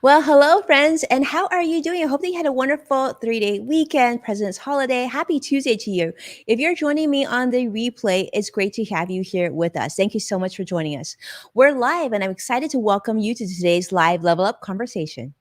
Well, hello, friends, and how are you doing? I hope that you had a wonderful 3-day weekend, President's Holiday. Happy Tuesday to you. If you're joining me on the replay, it's great to have you here with us. Thank you so much for joining us. We're live, and I'm excited to welcome you to today's live level up conversation.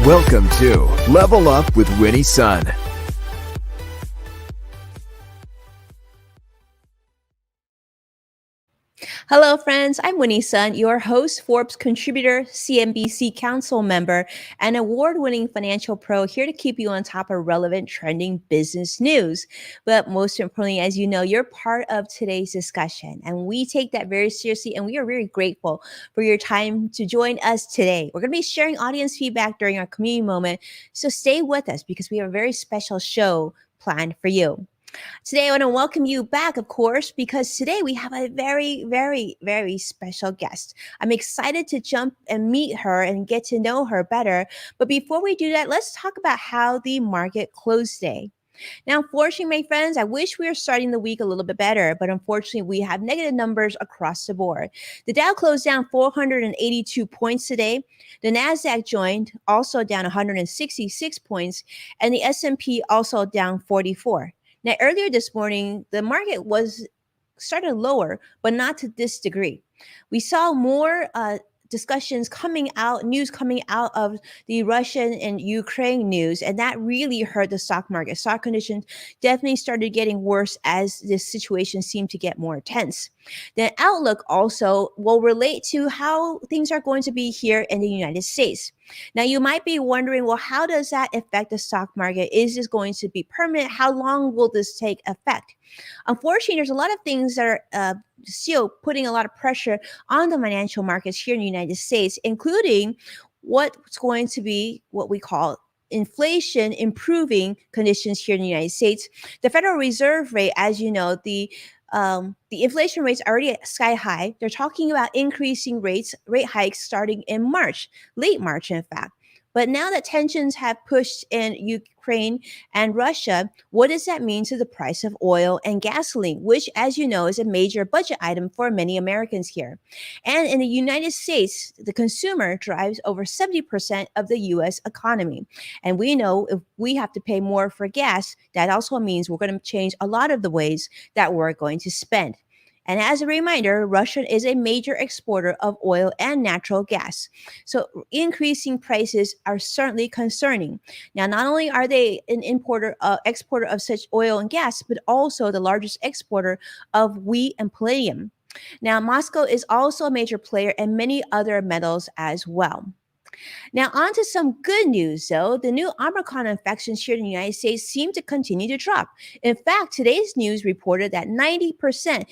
Welcome to Level Up with Winnie Sun. Hello, friends. I'm Winnie Sun, your host, Forbes contributor, CNBC council member, and award-winning financial pro, here to keep you on top of relevant, trending business news. But most importantly, as you know, you're part of today's discussion, and we take that very seriously, and we are very grateful for your time to join us today. We're going to be sharing audience feedback during our community moment, so stay with us because we have a very special show planned for you. Today, I want to welcome you back, of course, because today we have a very, very, very special guest. I'm excited to jump and meet her and get to know her better. But before we do that, let's talk about how the market closed today. Now, unfortunately, my friends, I wish we were starting the week a little bit better, but unfortunately, we have negative numbers across the board. The Dow closed down 482 points today. The Nasdaq joined, also down 166 points, and the S&P also down 44. Now, earlier this morning, the market was started lower, but not to this degree. We saw more discussions coming out, news coming out of the Russian and Ukraine news, and that really hurt the stock market. Stock conditions definitely started getting worse as this situation seemed to get more tense. The outlook also will relate to how things are going to be here in the United States. Now, you might be wondering, well, how does that affect the stock market? Is this going to be permanent? How long will this take effect? Unfortunately, there's a lot of things that are still putting a lot of pressure on the financial markets here in the United States, including what's going to be what we call inflation improving conditions here in the United States. The Federal Reserve rate, as you know, the inflation rate's already at sky high. They're talking about increasing rate hikes starting in March, late March, in fact. But now that tensions have pushed in Ukraine and Russia, what does that mean to the price of oil and gasoline, which, as you know, is a major budget item for many Americans here? And in the United States, the consumer drives over 70% of the U.S. economy. And we know if we have to pay more for gas, that also means we're going to change a lot of the ways that we're going to spend. And as a reminder, Russia is a major exporter of oil and natural gas. So increasing prices are certainly concerning. Now, not only are they an exporter of such oil and gas, but also the largest exporter of wheat and palladium. Now, Moscow is also a major player in many other metals as well. Now, on to some good news, though. The new Omicron infections here in the United States seem to continue to drop. In fact, today's news reported that 90%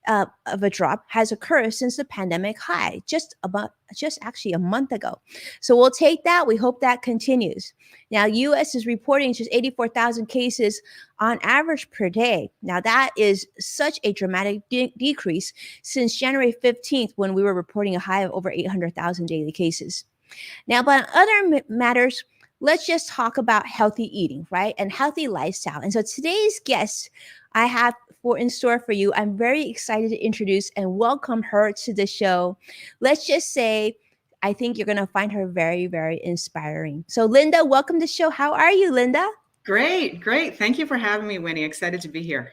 of a drop has occurred since the pandemic high, just actually a month ago. So we'll take that. We hope that continues. Now, U.S. is reporting just 84,000 cases on average per day. Now, that is such a dramatic decrease since January 15th, when we were reporting a high of over 800,000 daily cases. Now, but on other matters, let's just talk about healthy eating, right? And healthy lifestyle. And so today's guest I have in store for you, I'm very excited to introduce and welcome her to the show. Let's just say, I think you're going to find her very, very inspiring. So Linda, welcome to the show. How are you, Linda? Great. Thank you for having me, Winnie. Excited to be here.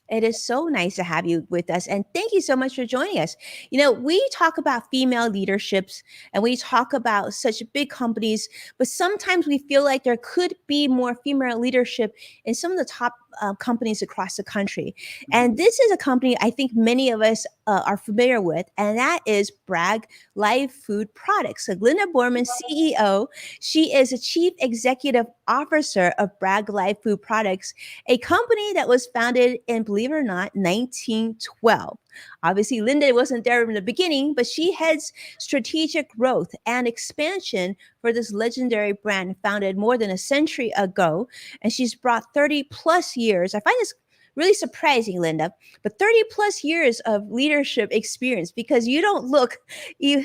It is so nice to have you with us. And thank you so much for joining us. You know, we talk about female leaderships and we talk about such big companies, but sometimes we feel like there could be more female leadership in some of the top companies across the country. And this is a company I think many of us are familiar with, and that is Bragg Live Food Products. So Linda Boardman, CEO, she is a Chief Executive Officer of Bragg Live Food Products, a company that was founded in, believe it or not, 1912. Obviously, Linda wasn't there in the beginning, but she heads strategic growth and expansion for this legendary brand founded more than a century ago. And she's brought 30 plus years. I find this really surprising, Linda, but 30 plus years of leadership experience, because you don't look when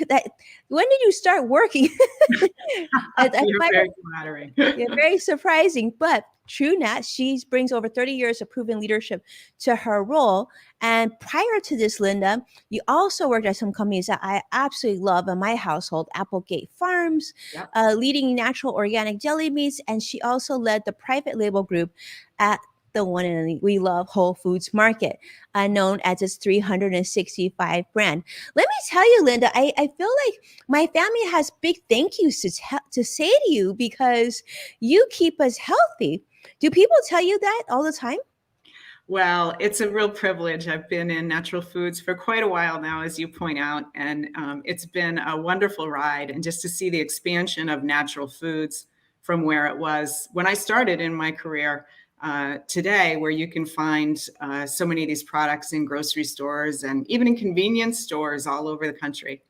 did you start working? I You're find very flattering. yeah, very surprising, but true Nat, she brings over 30 years of proven leadership to her role. And prior to this, Linda, you also worked at some companies that I absolutely love in my household, Applegate Farms, Yep. leading natural organic deli meats. And she also led the private label group at the one and only we love Whole Foods Market, known as its 365 brand. Let me tell you, Linda, I feel like my family has big thank yous to say to you because you keep us healthy. Do people tell you that all the time? Well, it's a real privilege. I've been in natural foods for quite a while now, as you point out, and it's been a wonderful ride. And just to see the expansion of natural foods from where it was when I started in my career today, where you can find so many of these products in grocery stores and even in convenience stores all over the country.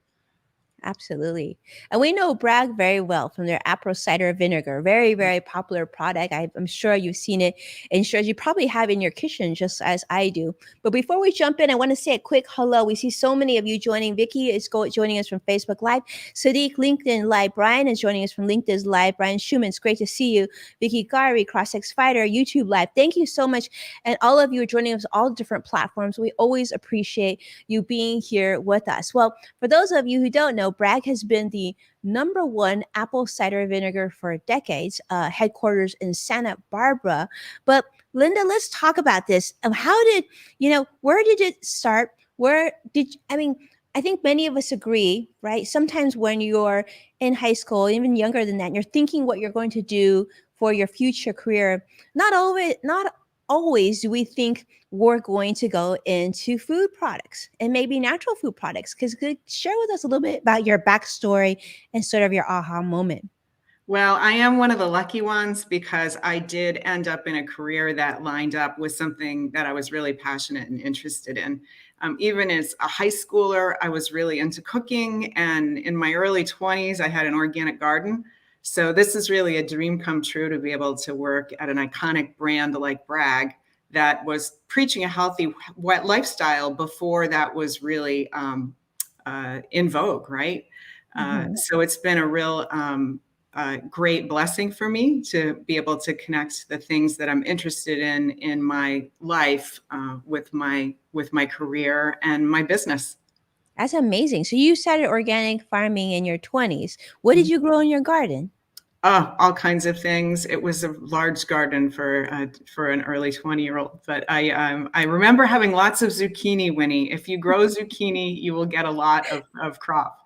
Absolutely. And we know Bragg very well from their apple cider vinegar. Very, very popular product. I'm sure you've seen it in stores. You probably have in your kitchen just as I do. But before we jump in, I want to say a quick hello. We see so many of you joining. Vicky is joining us from Facebook Live. Sadiq, LinkedIn Live. Brian is joining us from LinkedIn Live. Brian Schumann, it's great to see you. Vicky Gari, CrossX Fighter, YouTube Live. Thank you so much. And all of you are joining us all different platforms. We always appreciate you being here with us. Well, for those of you who don't know, Bragg has been the #1 apple cider vinegar for decades, headquarters in Santa Barbara. But Linda, let's talk about this. Where did it start? I think many of us agree, right? Sometimes when you're in high school, even younger than that, you're thinking what you're going to do for your future career. Not always do we think we're going to go into food products and maybe natural food products. Could you share with us a little bit about your backstory and sort of your aha moment? Well, I am one of the lucky ones because I did end up in a career that lined up with something that I was really passionate and interested in. Even as a high schooler, I was really into cooking. And in my early 20s, I had an organic garden. So this is really a dream come true to be able to work at an iconic brand like Bragg that was preaching a healthy wet lifestyle before that was really in vogue, right? So it's been a real great blessing for me to be able to connect the things that I'm interested in my life with my career and my business. That's amazing. So you started organic farming in your 20s. What did you grow in your garden? Oh, all kinds of things. It was a large garden for an early 20-year-old, but I remember having lots of zucchini, Winnie. If you grow zucchini, you will get a lot of crop.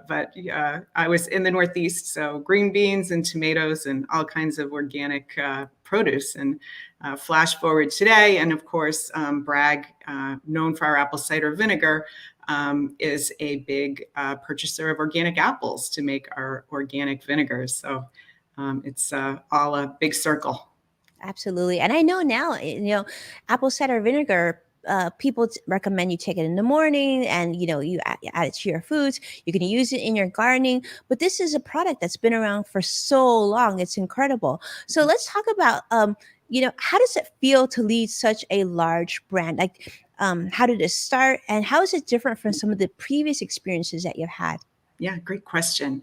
But I was in the Northeast, so green beans and tomatoes and all kinds of organic produce. And flash forward today, and of course, Bragg, known for our apple cider vinegar, is a big purchaser of organic apples to make our organic vinegars. So it's all a big circle. Absolutely. And I know now, apple cider vinegar, people recommend you take it in the morning and, you add it to your foods. You can use it in your gardening. But this is a product that's been around for so long. It's incredible. So let's talk about, how does it feel to lead such a large brand? Like, how did it start? And how is it different from some of the previous experiences that you've had? Yeah, great question.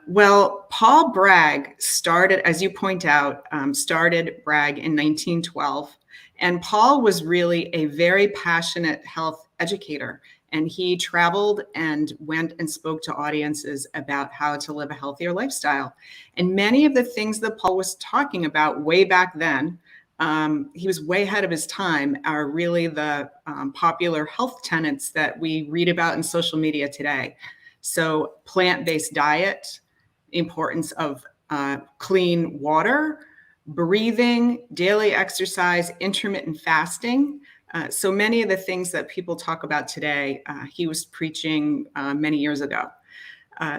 Well, Paul Bragg started, as you point out, started Bragg in 1912. And Paul was really a very passionate health educator. And he traveled and went and spoke to audiences about how to live a healthier lifestyle. And many of the things that Paul was talking about way back then, he was way ahead of his time, are really the popular health tenets that we read about in social media today. So plant-based diet, importance of clean water, breathing, daily exercise, intermittent fasting. So many of the things that people talk about today, he was preaching many years ago.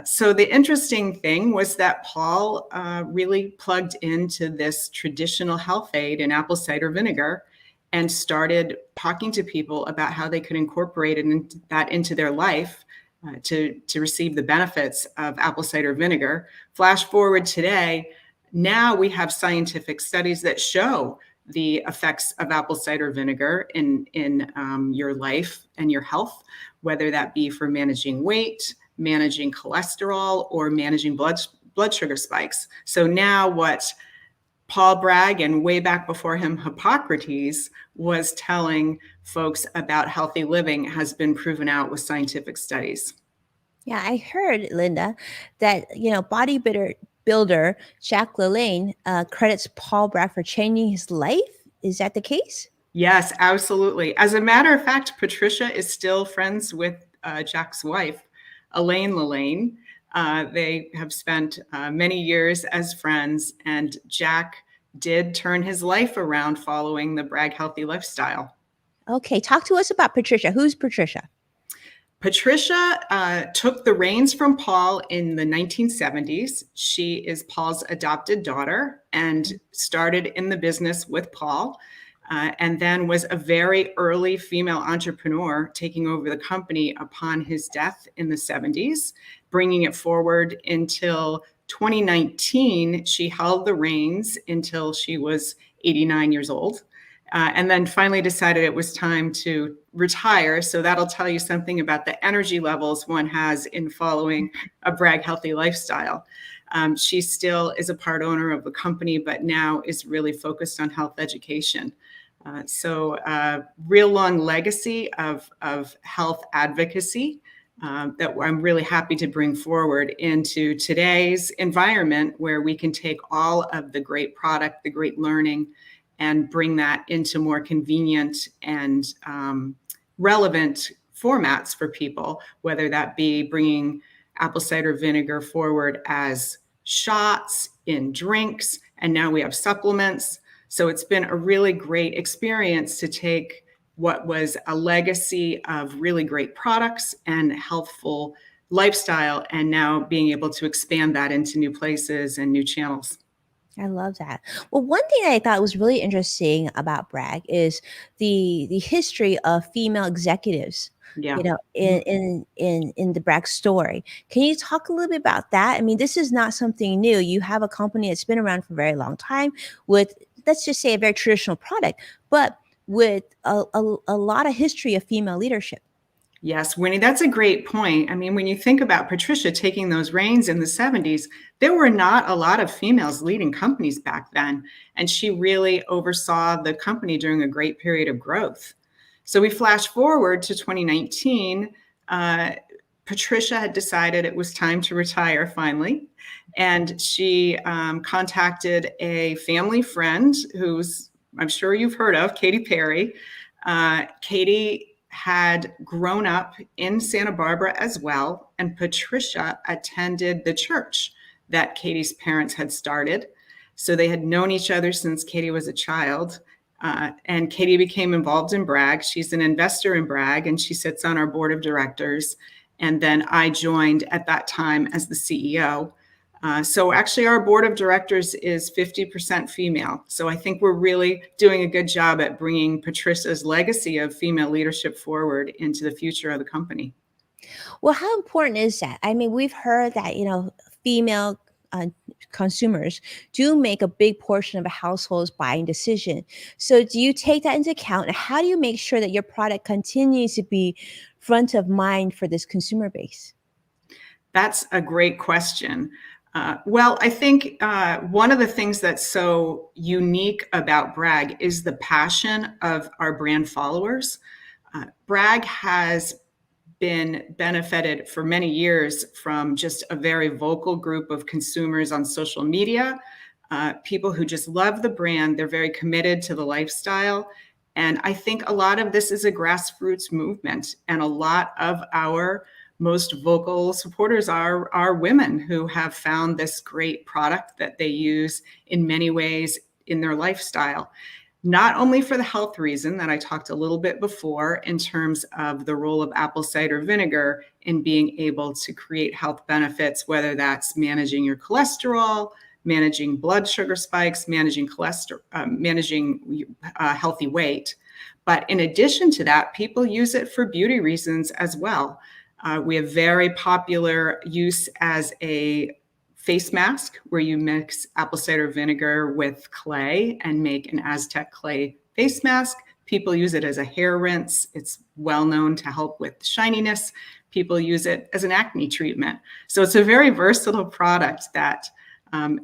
So the interesting thing was that Paul really plugged into this traditional health aid in apple cider vinegar and started talking to people about how they could incorporate that into their life to receive the benefits of apple cider vinegar. Flash forward today, now we have scientific studies that show the effects of apple cider vinegar in your life and your health, whether that be for managing weight, managing cholesterol, or managing blood sugar spikes. So now what Paul Bragg, and way back before him, Hippocrates, was telling folks about healthy living has been proven out with scientific studies. Yeah, I heard, Linda, that bodybuilder builder Jack LaLanne credits Paul Bragg for changing his life. Is that the case? Yes, absolutely. As a matter of fact, Patricia is still friends with Jack's wife, Elaine LaLanne. They have spent many years as friends, and Jack did turn his life around following the Bragg healthy lifestyle. Okay, talk to us about Patricia. Who's Patricia? Patricia took the reins from Paul in the 1970s. She is Paul's adopted daughter and started in the business with Paul, and then was a very early female entrepreneur, taking over the company upon his death in the 70s, bringing it forward until 2019. She held the reins until she was 89 years old. And then finally decided it was time to retire. So that'll tell you something about the energy levels one has in following a Bragg healthy lifestyle. She still is a part owner of the company, but now is really focused on health education. So real long legacy of health advocacy that I'm really happy to bring forward into today's environment, where we can take all of the great product, the great learning, and bring that into more convenient and relevant formats for people, whether that be bringing apple cider vinegar forward as shots, in drinks, and now we have supplements. So it's been a really great experience to take what was a legacy of really great products and healthful lifestyle, and now being able to expand that into new places and new channels. I love that. Well, one thing that I thought was really interesting about Bragg is the history of female executives. Yeah. In the Bragg story. Can you talk a little bit about that? I mean, this is not something new. You have a company that's been around for a very long time with, let's just say, a very traditional product, but with a lot of history of female leadership. Yes, Winnie, that's a great point. I mean, when you think about Patricia taking those reins in the 70s, there were not a lot of females leading companies back then. And she really oversaw the company during a great period of growth. So we flash forward to 2019. Patricia had decided it was time to retire finally. And she contacted a family friend who's, I'm sure you've heard of, Katy Perry. Katy had grown up in Santa Barbara as well, and Patricia attended the church that Katy's parents had started. So they had known each other since Katy was a child, and Katy became involved in Bragg. She's an investor in Bragg, and she sits on our board of directors. And then I joined at that time as the CEO. So actually our board of directors is 50% female. So I think we're really doing a good job at bringing Patricia's legacy of female leadership forward into the future of the company. Well, how important is that? I mean, we've heard that, female consumers do make a big portion of a household's buying decision. So do you take that into account? And how do you make sure that your product continues to be front of mind for this consumer base? That's a great question. Well, I think one of the things that's so unique about Bragg is the passion of our brand followers. Bragg has been benefited for many years from just a very vocal group of consumers on social media, people who just love the brand. They're very committed to the lifestyle. And I think a lot of this is a grassroots movement, and a lot of our most vocal supporters are women who have found this great product that they use in many ways in their lifestyle. Not only for the health reason that I talked a little bit before in terms of the role of apple cider vinegar in being able to create health benefits, whether that's managing your cholesterol, managing blood sugar spikes, managing healthy weight. But in addition to that, people use it for beauty reasons as well. We have very popular use as a face mask where you mix apple cider vinegar with clay and make an Aztec clay face mask. People use it as a hair rinse. It's well known to help with shininess. People use it as an acne treatment. So it's a very versatile product that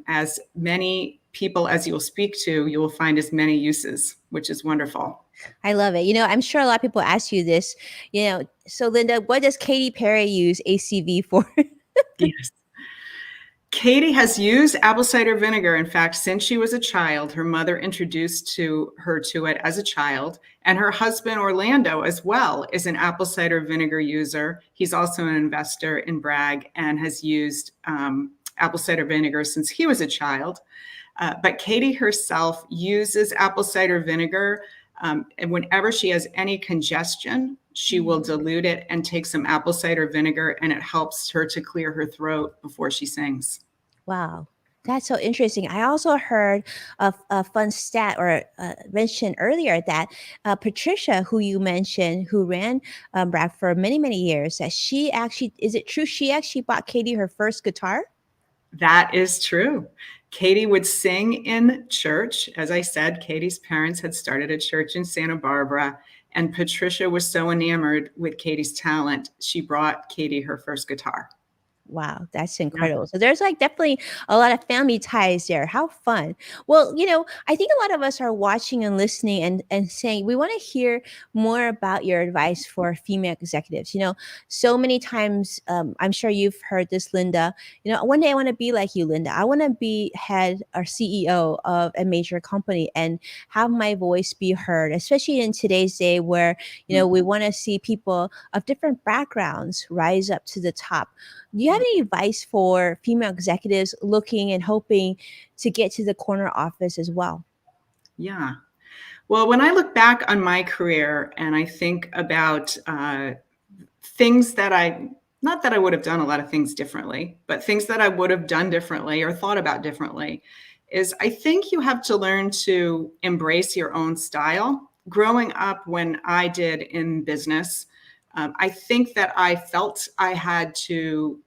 as many people as you'll speak to, you will find as many uses, which is wonderful. I love it. I'm sure a lot of people ask you this, so Linda, what does Katy Perry use ACV for? Yes. Katy has used apple cider vinegar. In fact, since she was a child, her mother introduced her to it as a child, and her husband, Orlando, as well, is an apple cider vinegar user. He's also an investor in Bragg and has used apple cider vinegar since he was a child. But Katy herself uses apple cider vinegar, and whenever she has any congestion, she will dilute it and take some apple cider vinegar, and it helps her to clear her throat before she sings. Wow. That's so interesting. I also heard a fun stat or mentioned earlier that Patricia, who you mentioned, who ran Bragg for many, many years, that she actually, is it true she actually bought Katy her first guitar? That is true. Katy would sing in church. As I said, Katy's parents had started a church in Santa Barbara, and Patricia was so enamored with Katy's talent, she brought Katy her first guitar. Wow, that's incredible. So there's definitely a lot of family ties there. How fun. Well, I think a lot of us are watching and listening and saying, we want to hear more about your advice for female executives. So many times, I'm sure you've heard this, Linda, one day I want to be like you, Linda. I want to be head or CEO of a major company and have my voice be heard, especially in today's day where, we want to see people of different backgrounds rise up to the top. Do you have any advice for female executives looking and hoping to get to the corner office as well? Yeah. Well, when I look back on my career and I think about things that not that I would have done a lot of things differently, but things that I would have done differently or thought about differently, is I think you have to learn to embrace your own style. Growing up when I did in business, I think that I felt I had to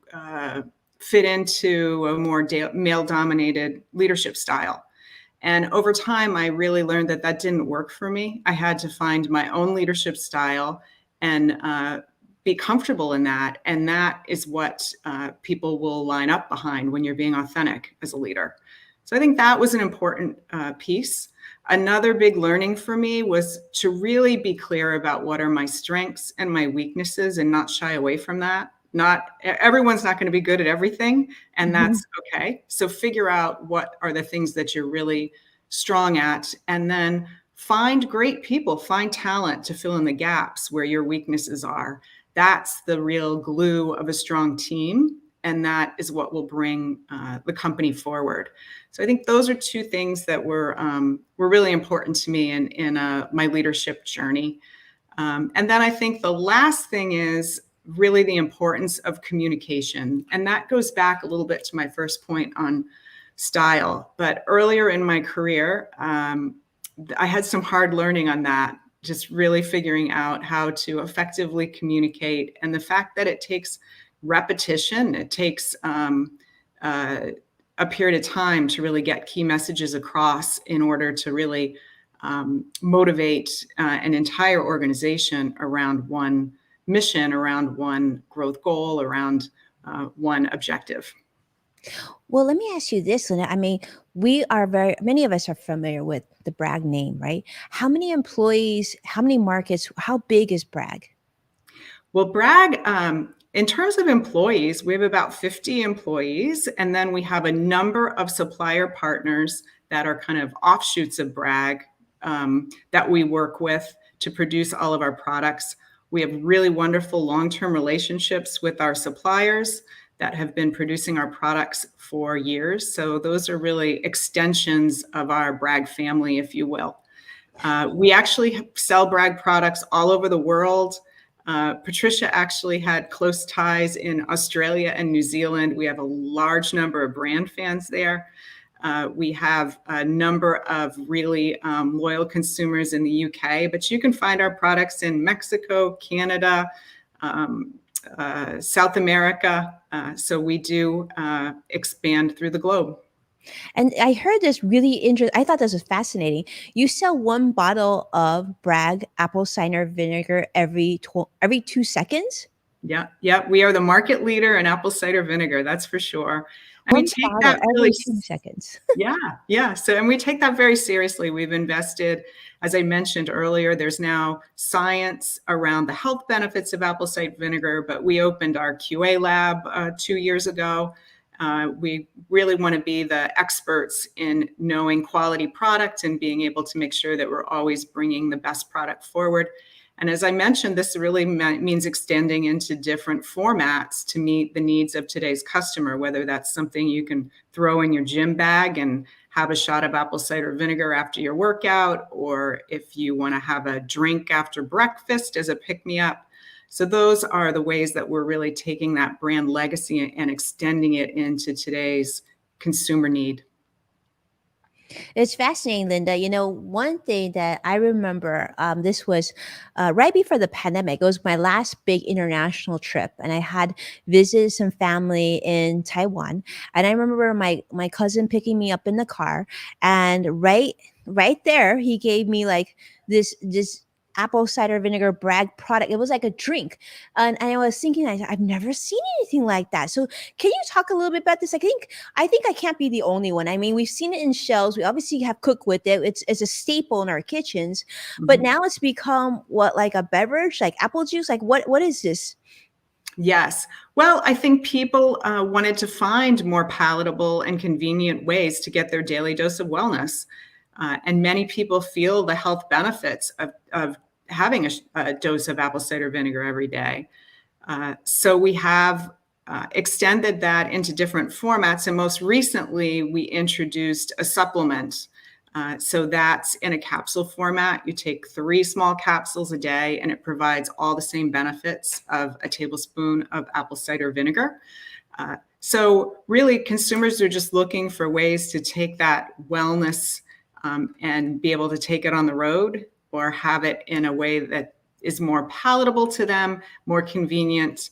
fit into a more male-dominated leadership style. And over time, I really learned that didn't work for me. I had to find my own leadership style and be comfortable in that. And that is what people will line up behind when you're being authentic as a leader. So I think that was an important piece. Another big learning for me was to really be clear about what are my strengths and my weaknesses and not shy away from that. Everyone's not going to be good at everything, and that's okay. So figure out what are the things that you're really strong at, and then find great people, find talent to fill in the gaps where your weaknesses are. That's the real glue of a strong team. And that is what will bring the company forward. So I think those are two things that were really important to me in my leadership journey. And then I think the last thing is really the importance of communication. And that goes back a little bit to my first point on style. But earlier in my career, I had some hard learning on that, just really figuring out how to effectively communicate. And the fact that it takes repetition, it takes a period of time to really get key messages across in order to really motivate an entire organization around one mission, around one growth goal, around one objective. Well, let me ask you this, Linda. I mean, many of us are familiar with the Bragg name, right? How many employees, how many markets, how big is Bragg? Well, Bragg, in terms of employees, we have about 50 employees, and then we have a number of supplier partners that are kind of offshoots of Bragg that we work with to produce all of our products. We have really wonderful long-term relationships with our suppliers. that have been producing our products for years. So those are really extensions of our Bragg family, if you will. We actually sell Bragg products all over the world. Patricia actually had close ties in Australia and New Zealand. We have a large number of brand fans there. We have a number of really loyal consumers in the UK, but you can find our products in Mexico, Canada, South America. So we do expand through the globe. And I heard this really interesting. I thought this was fascinating. You sell one bottle of Bragg apple cider vinegar every 2 seconds. Yeah. We are the market leader in apple cider vinegar. That's for sure. And we One take bottle that really, every 2 seconds. yeah. So, and we take that very seriously. We've invested, as I mentioned earlier, there's now science around the health benefits of apple cider vinegar, but we opened our QA lab 2 years ago. We really want to be the experts in knowing quality product and being able to make sure that we're always bringing the best product forward. And as I mentioned, this really means extending into different formats to meet the needs of today's customer, whether that's something you can throw in your gym bag and have a shot of apple cider vinegar after your workout, or if you want to have a drink after breakfast as a pick-me-up. So those are the ways that we're really taking that brand legacy and extending it into today's consumer need. It's fascinating, Linda. One thing that I remember, this was right before the pandemic. It was my last big international trip, and I had visited some family in Taiwan. And I remember my cousin picking me up in the car, and right there, he gave me like this apple cider vinegar Bragg product. It was like a drink, and I was thinking, I've never seen anything like that. So, can you talk a little bit about this? I think I can't be the only one. I mean, we've seen it in shelves. We obviously have cooked with it. It's a staple in our kitchens, but now it's become what, like a beverage, like apple juice. Like what is this? Yes. Well, I think people wanted to find more palatable and convenient ways to get their daily dose of wellness. And many people feel the health benefits of having a dose of apple cider vinegar every day. So we have extended that into different formats. And most recently, we introduced a supplement. So that's in a capsule format. You take 3 small capsules a day, and it provides all the same benefits of a tablespoon of apple cider vinegar. So really, consumers are just looking for ways to take that wellness and be able to take it on the road or have it in a way that is more palatable to them, more convenient,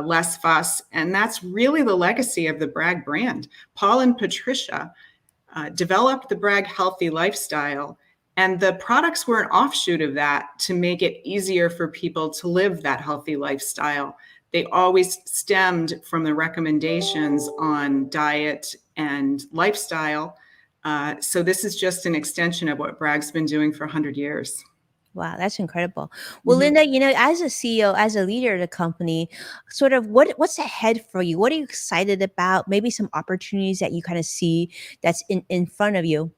less fuss. And that's really the legacy of the Bragg brand. Paul and Patricia developed the Bragg healthy lifestyle, and the products were an offshoot of that to make it easier for people to live that healthy lifestyle. They always stemmed from the recommendations on diet and lifestyle. So this is just an extension of what Bragg's been doing for 100 years. Wow, that's incredible. Well, Linda, as a CEO, as a leader of the company, sort of what's ahead for you? What are you excited about? Maybe some opportunities that you kind of see that's in front of you.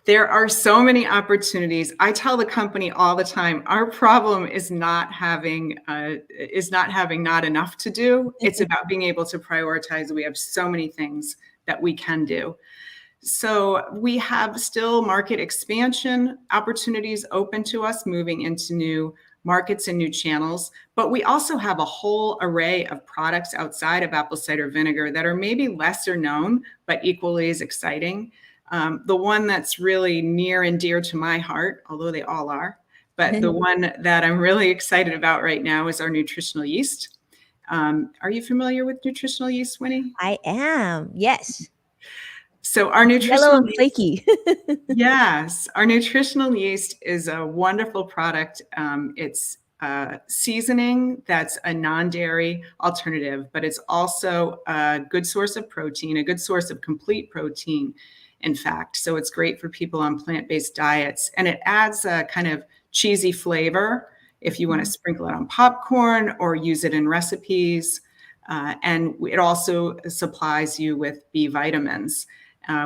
There are so many opportunities. I tell the company all the time, our problem is not having not enough to do. It's about being able to prioritize. We have so many things that we can do. So we have still market expansion opportunities open to us, moving into new markets and new channels. But we also have a whole array of products outside of apple cider vinegar that are maybe lesser known, but equally as exciting. The one that's really near and dear to my heart, although they all are, but the one that I'm really excited about right now is our nutritional yeast. Are you familiar with nutritional yeast, Winnie? I am, yes. So our nutritional Yellow and yeast, flaky. yes, our nutritional yeast is a wonderful product. It's seasoning that's a non-dairy alternative, but it's also a good source of protein, a good source of complete protein, in fact. So it's great for people on plant-based diets, and it adds a kind of cheesy flavor if you want to sprinkle it on popcorn or use it in recipes. And it also supplies you with B vitamins.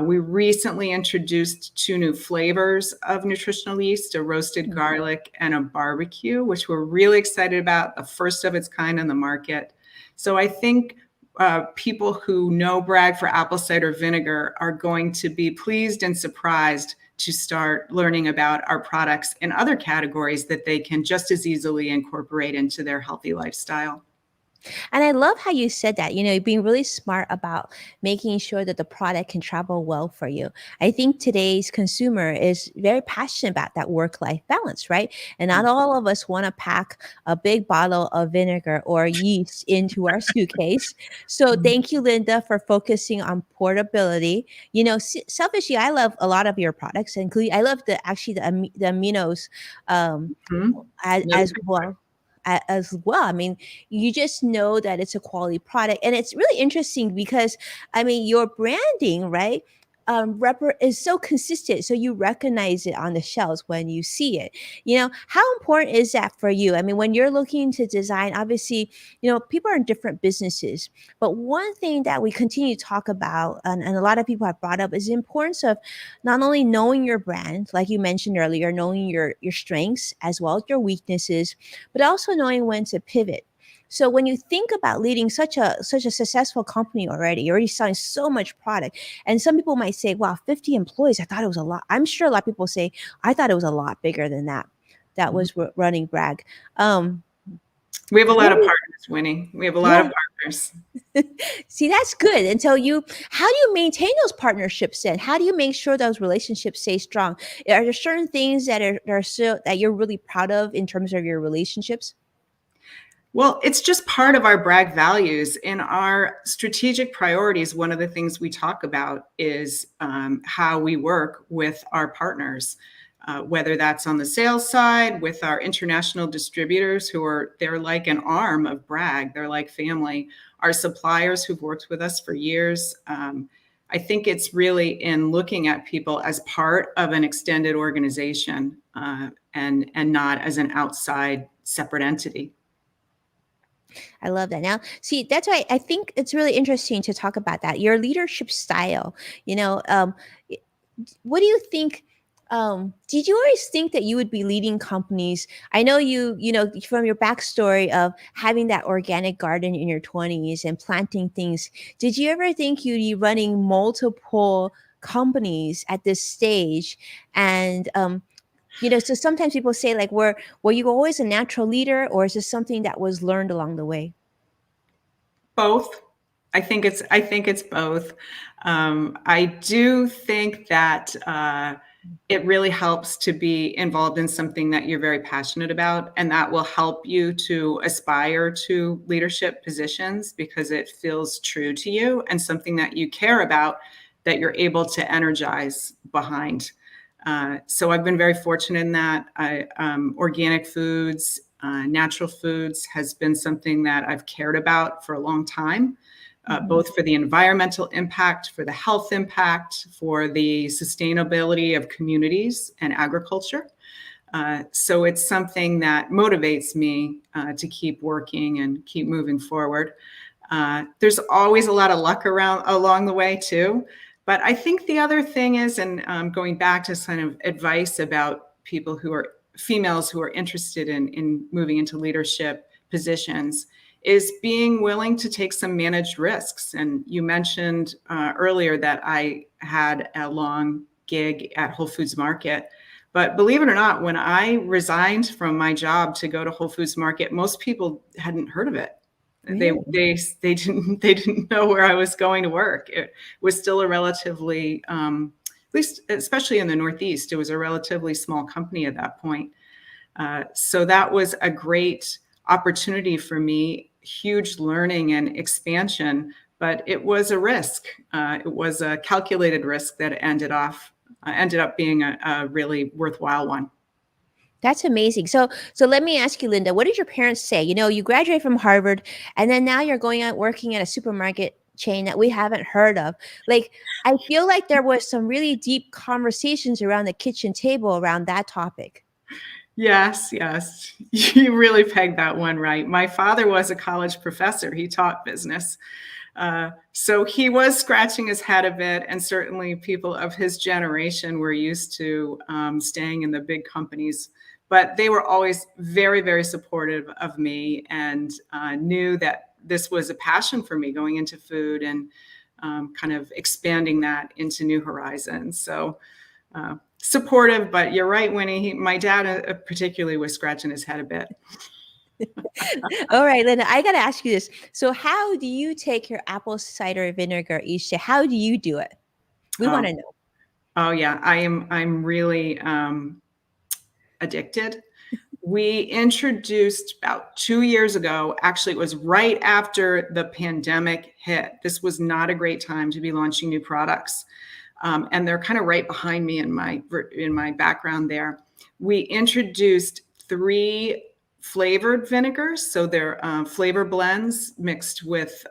We recently introduced 2 new flavors of nutritional yeast, a roasted garlic and a barbecue, which we're really excited about, the first of its kind on the market. So I think people who know Bragg for apple cider vinegar are going to be pleased and surprised to start learning about our products in other categories that they can just as easily incorporate into their healthy lifestyle. And I love how you said that, being really smart about making sure that the product can travel well for you. I think today's consumer is very passionate about that work life balance, right? And not all of us want to pack a big bottle of vinegar or yeast into our suitcase. So thank you, Linda, for focusing on portability. Selfishly, I love a lot of your products, including I love the aminos Mhm. as well as well. I mean, you just know that it's a quality product, and it's really interesting because I mean, your branding, right? Is so consistent, so you recognize it on the shelves when you see it. How important is that for you? I mean, when you're looking to design, obviously, people are in different businesses, but one thing that we continue to talk about, and a lot of people have brought up, is the importance of not only knowing your brand, like you mentioned earlier, knowing your strengths as well as your weaknesses, but also knowing when to pivot. So when you think about leading such a successful company already, you're already selling so much product, and some people might say, "Wow, 50 employees! I thought it was a lot." I'm sure a lot of people say, "I thought it was a lot bigger than that." That was running Bragg. Um, We have a lot what of do you- partners, Winnie. We have a lot yeah, of partners. see, that's good. And so how do you maintain those partnerships then? How do you make sure those relationships stay strong? Are there certain things that you're really proud of in terms of your relationships? Well, it's just part of our Bragg values. In our strategic priorities, one of the things we talk about is how we work with our partners, whether that's on the sales side with our international distributors they're like an arm of Bragg. They're like family. Our suppliers who've worked with us for years. I think it's really in looking at people as part of an extended organization and not as an outside separate entity. I love that. Now, see, that's why I think it's really interesting to talk about that. Your leadership style, you know, y- what do you think? Did you always think that you would be leading companies? I know from your backstory of having that organic garden in your 20s and planting things. Did you ever think you'd be running multiple companies at this stage? And so sometimes people say, like, were you always a natural leader, or is this something that was learned along the way? Both. I think it's both. I do think that it really helps to be involved in something that you're very passionate about, and that will help you to aspire to leadership positions because it feels true to you and something that you care about that you're able to energize behind. So I've been very fortunate in that. Organic foods, natural foods has been something that I've cared about for a long time, both for the environmental impact, for the health impact, for the sustainability of communities and agriculture. So it's something that motivates me to keep working and keep moving forward. There's always a lot of luck along the way too. But I think the other thing is, and going back to kind of advice about people who are females who are interested in moving into leadership positions, is being willing to take some managed risks. And you mentioned earlier that I had a long gig at Whole Foods Market. But believe it or not, when I resigned from my job to go to Whole Foods Market, most people hadn't heard of it. They Really? they they didn't know where I was going to work. It was still a relatively, at least especially in the Northeast, it was a relatively small company at that point. So that was a great opportunity for me, huge learning and expansion, but it was a risk. It was a calculated risk that ended up being a really worthwhile one. That's amazing. So let me ask you, Linda, what did your parents say? You graduated from Harvard, and then now you're going out working at a supermarket chain that we haven't heard of. Like, I feel like there was some really deep conversations around the kitchen table around that topic. Yes, yes. You really pegged that one right. My father was a college professor. He taught business. So he was scratching his head a bit, and certainly people of his generation were used to staying in the big companies. But they were always very, very supportive of me and knew that this was a passion for me going into food and kind of expanding that into new horizons. So supportive, but you're right, Winnie. My dad particularly was scratching his head a bit. All right, Linda, I got to ask you this. So how do you take your apple cider vinegar each day? How do you do it? We want to know. Oh yeah, I'm really addicted. We introduced about 2 years ago, actually it was right after the pandemic hit. This was not a great time to be launching new products. And they're kind of right behind me in my background there. We introduced 3 flavored vinegars. So they're flavor blends mixed with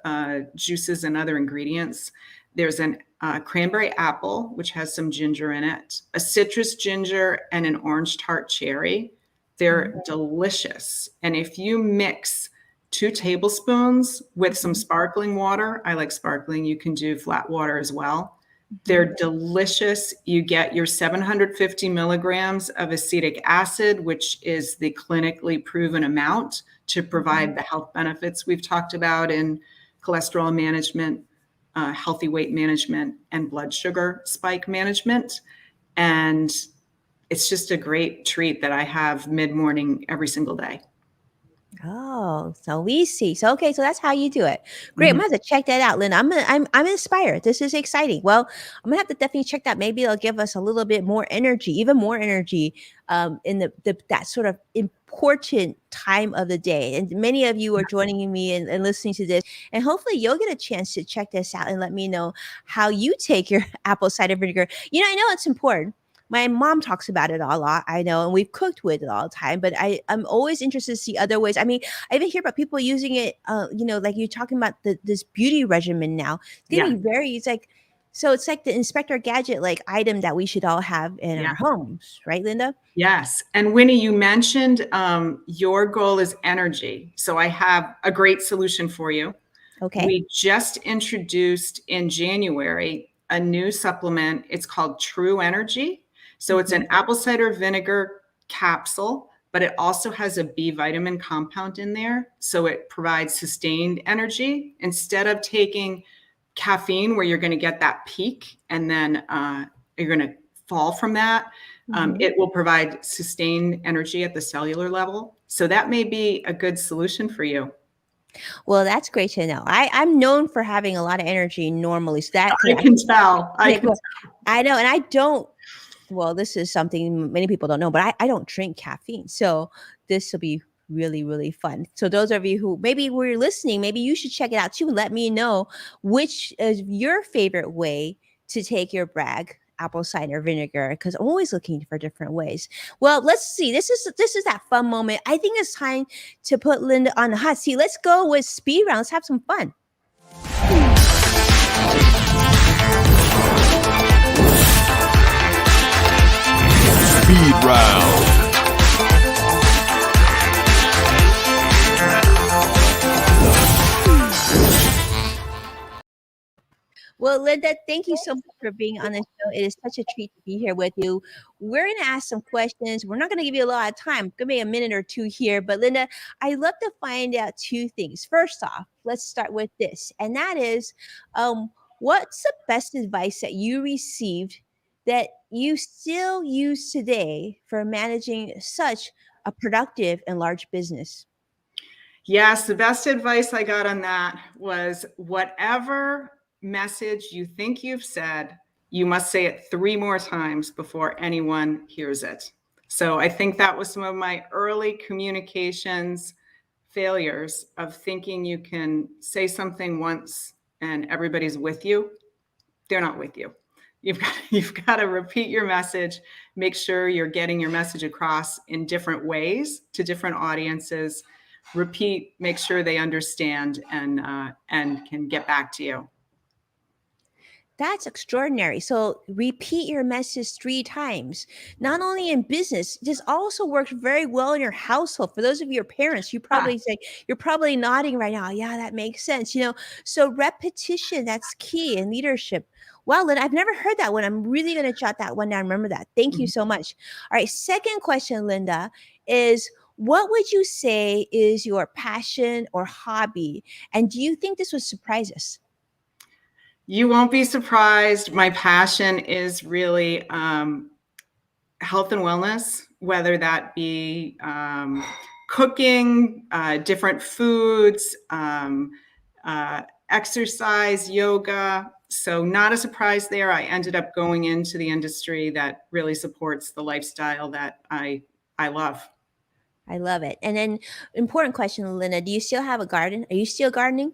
juices and other ingredients. There's an cranberry apple, which has some ginger in it, a citrus ginger, and an orange tart cherry. They're delicious. And if you mix 2 tablespoons with some sparkling water, I like sparkling, you can do flat water as well. They're delicious. You get your 750 milligrams of acetic acid, which is the clinically proven amount to provide the health benefits we've talked about in cholesterol management, healthy weight management, and blood sugar spike management. And it's just a great treat that I have mid-morning every single day. Oh, so we see. So okay, so that's how you do it. Great. I'm gonna have to check that out, Linda. I'm inspired. This is exciting. Well, I'm gonna have to definitely check that. Maybe it'll give us a little bit more energy, even more energy, in the that sort of important time of the day. And many of you are joining me and listening to this, and hopefully you'll get a chance to check this out and let me know how you take your apple cider vinegar. You know, I know it's important. My mom talks about it a lot, I know, and we've cooked with it all the time, but I'm always interested to see other ways. I mean, I even hear about people using it, like you're talking about this beauty regimen now. It's getting it's like, so it's like the Inspector Gadget like item that we should all have in our homes, right, Linda? Yes. And Winnie, you mentioned your goal is energy. So I have a great solution for you. Okay. We just introduced in January a new supplement. It's called True Energy. So it's an apple cider vinegar capsule, but it also has a B vitamin compound in there. So it provides sustained energy instead of taking caffeine where you're going to get that peak and then you're going to fall from that. It will provide sustained energy at the cellular level. So that may be a good solution for you. Well, that's great to know. I'm known for having a lot of energy normally. So that I can tell. I know. And I don't, well, this is something many people don't know, but I don't drink caffeine. So this will be really, really fun. So those of you who maybe were listening, maybe you should check it out too. Let me know which is your favorite way to take your Bragg apple cider vinegar, because I'm always looking for different ways. Well, let's see. This is that fun moment. I think it's time to put Linda on the hot seat. Let's go with speed round. Let's have some fun. Speed round. Well, Linda, thank you so much for being on the show. It is such a treat to be here with you. We're going to ask some questions. We're not going to give you a lot of time. Give me a minute or two here. But Linda, I'd love to find out 2 things. First off, let's start with this. And that is, what's the best advice that you received that you still use today for managing such a productive and large business? Yes, the best advice I got on that was whatever message you think you've said, you must say it 3 more times before anyone hears it. So I think that was some of my early communications failures of thinking you can say something once and everybody's with you. They're not with you. You've got to repeat your message, make sure you're getting your message across in different ways to different audiences. Repeat, make sure they understand and can get back to you. That's extraordinary. So repeat your message 3 times, not only in business, this also works very well in your household. For those of your parents, you probably say, you're probably nodding right now. Yeah, that makes sense. So repetition, that's key in leadership. Wow, Lynn, I've never heard that one. I'm really going to jot that one down. Remember that. Thank you so much. All right. Second question, Linda, is What would you say is your passion or hobby? And do you think this would surprise us? You won't be surprised. My passion is really health and wellness, whether that be cooking, different foods, exercise, yoga. So not a surprise there. I ended up going into the industry that really supports the lifestyle that I love. I love it. And then, important question, Linda, do you still have a garden? Are you still gardening?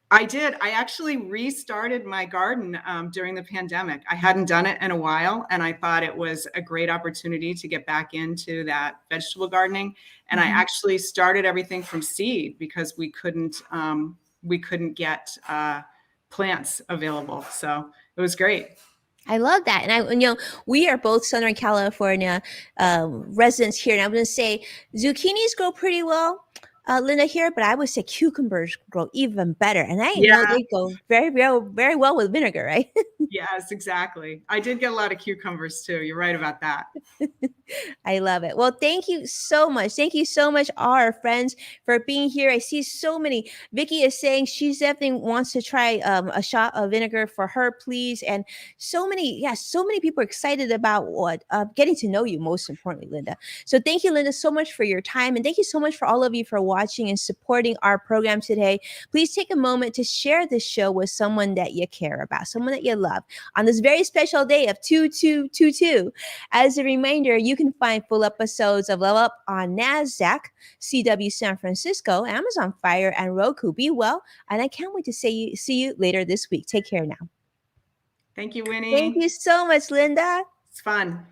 I did. I actually restarted my garden during the pandemic. I hadn't done it in a while, and I thought it was a great opportunity to get back into that vegetable gardening. And I actually started everything from seed because we couldn't get plants available. So it was great. I love that. And we are both Southern California residents here. And I'm going to say zucchinis grow pretty well, Linda, here, but I would say cucumbers grow even better. And I know Yeah. they go very well with vinegar, right? Yes, exactly. I did get a lot of cucumbers too. You're right about that. I love it. Well, thank you so much. Thank you so much, our friends, for being here. I see so many. Vicky is saying she definitely wants to try a shot of vinegar for her, please. And so many people are excited about what getting to know you, most importantly, Linda. So thank you, Linda, so much for your time. And thank you so much for all of you for watching and supporting our program today. Please take a moment to share this show with someone that you care about, someone that you love on this very special day of 2222. As a reminder, you can find full episodes of Level Up on NASDAQ, CW San Francisco, Amazon Fire, and Roku. Be well, and I can't wait to see you later this week. Take care now. Thank you, Winnie. Thank you so much, Linda. It's fun.